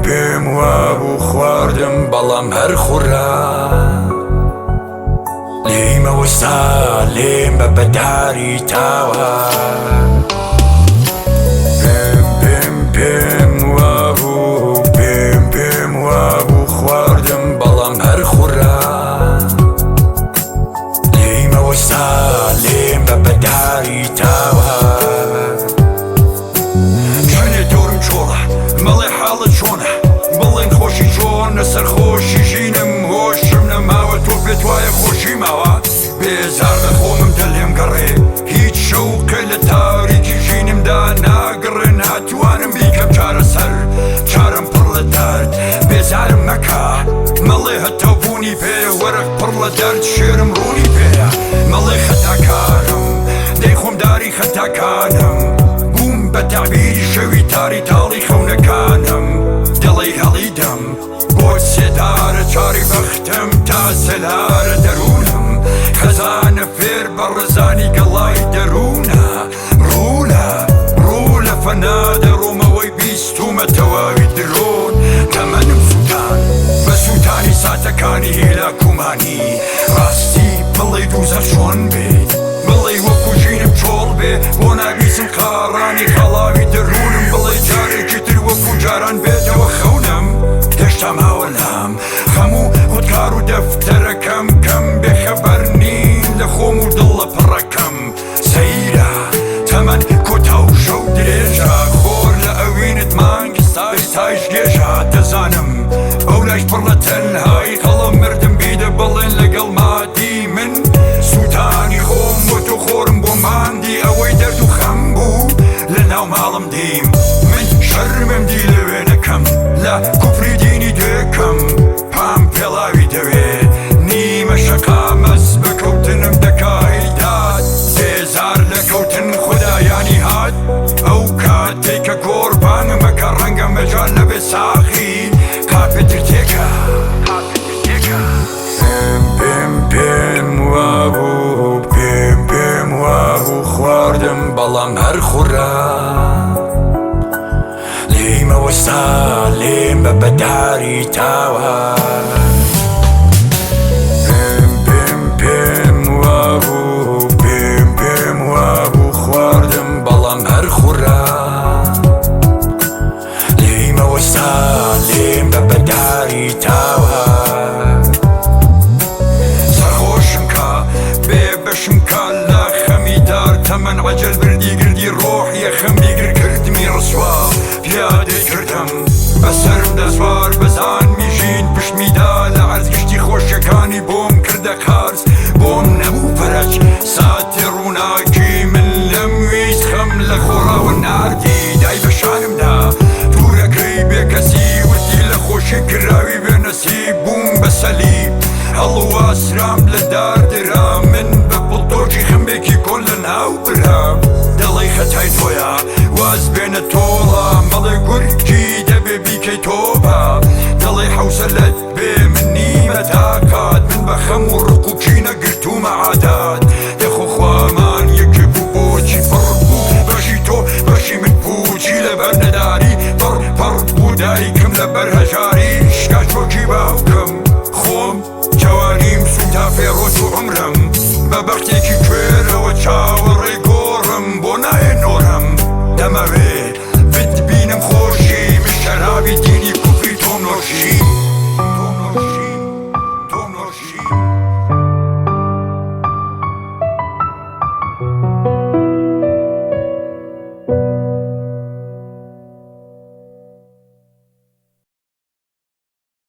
پێم وابوو خواردم بەڵام هەر خوڕا لێمەوەستا لێم بە بەداری تاوە پێم وابوو خواردم بەڵام هەر خوڕا لێمەوەستا لێم بە بەداری تاوە مەڵێ حاڵت چۆنە بڵێن خۆشی چۆنە سەرخۆشی ژینم هۆشم نەماوە تۆ پێت وایە خۆشی ماوە بێزار لە خۆمم دەلێم گەڕێ هیچ شەوقە لە تاریکی ژینمدا ناگەڕێ ناتوانم بیکەم چارەسەر چارەم پڕ لە دەرد بێزارم مەکە مەڵێ هەتاو بوونی پێ وەرەق پڕ لە دەرد شێرم ڕوونی پێە مەڵێ خەتاکارم دەی خۆم داری خەتاکانم بووم بە تعبیری شەوی تاری تاڵی خەونەکانم دڵی هەڵیدەم بۆ سێدارە چاری بەختم تا سەلارە دەروونم خەزانە فێر بە ڕزانی گەڵای دەروونە ڕوو لە فەنا دەڕۆمەوەی بیستومە تەواوی درۆن تەمەنم سووتان بە سووتانی ساتەکانی هێلا کومانی ڕاستی بڵێ دووزە چۆن بێت بڵێ وەکو ژینم چۆڵ بێ بۆ ناویسم قاڕانی خەڵاوی دەروونم بڵێ جارێکی تر وەکو جاران بێتەوە خەونم هێشتا ماوەلام هەموو خودکار و دەفتەرەکەم کەم بێخەبەر نین لە خۆم و دڵ لە پڕەکەم سەیرە تەمەن کۆتا و شەو درێژە خۆر لە ئەوینت مانگی سایش گێژە دەزانم ئەو لایش پڕ لە تەنهایی هەڵم مردم بیدە بڵێن لەگەڵ مادی من سووتانی خۆم بۆ تۆ خۆرم بۆ ماندی ئەوەی دەرد و خەم بوو لە ناو ماڵم دیم من شەرمم دی لەوێ نەکەم لە کوفری دینی دێکەم پام پێڵاوی دەوێ نیمە شەقامەس بەکەوتنم دەکایدات بێزار لە کەوتن خودایانی هات ئەو کاتێک کە گۆڕبانمەکە ڕەنگە مەجال نەبێ ساخی کاپێتر تێکە پێم وابوو خواردم بەڵام هەر خوڕا لێمەوەستا لێم بە بەداری تاوە پێم وابوو خواردم بەڵام هەر خوڕا لێمەوەستا لێم بە بەداری تاوە تەمەن عەجەل بردی گردی ڕۆح یەخەم بیگر کردمی ڕسوا پیادەی کردم بەسەرم دەسوار بەزان میژین پشتمیدا لە عەرز گشتی خۆشیەکانی بۆم کردە قارس بۆم نەبوو پەرەج ساتی ڕووناکی من لەم ویست خەم لە خۆڕاوە ناردی دای بە شانمدا دوورەکەی بێکەسی وتی لە خۆشی کراوی بێنەسیب بووم بە سەلیب هەڵواسرام لە داردرا من بە پڵتۆکی خەمبێکی کۆن لە ناو برام دڵی خەتای تۆیە واز بێنە تۆڵ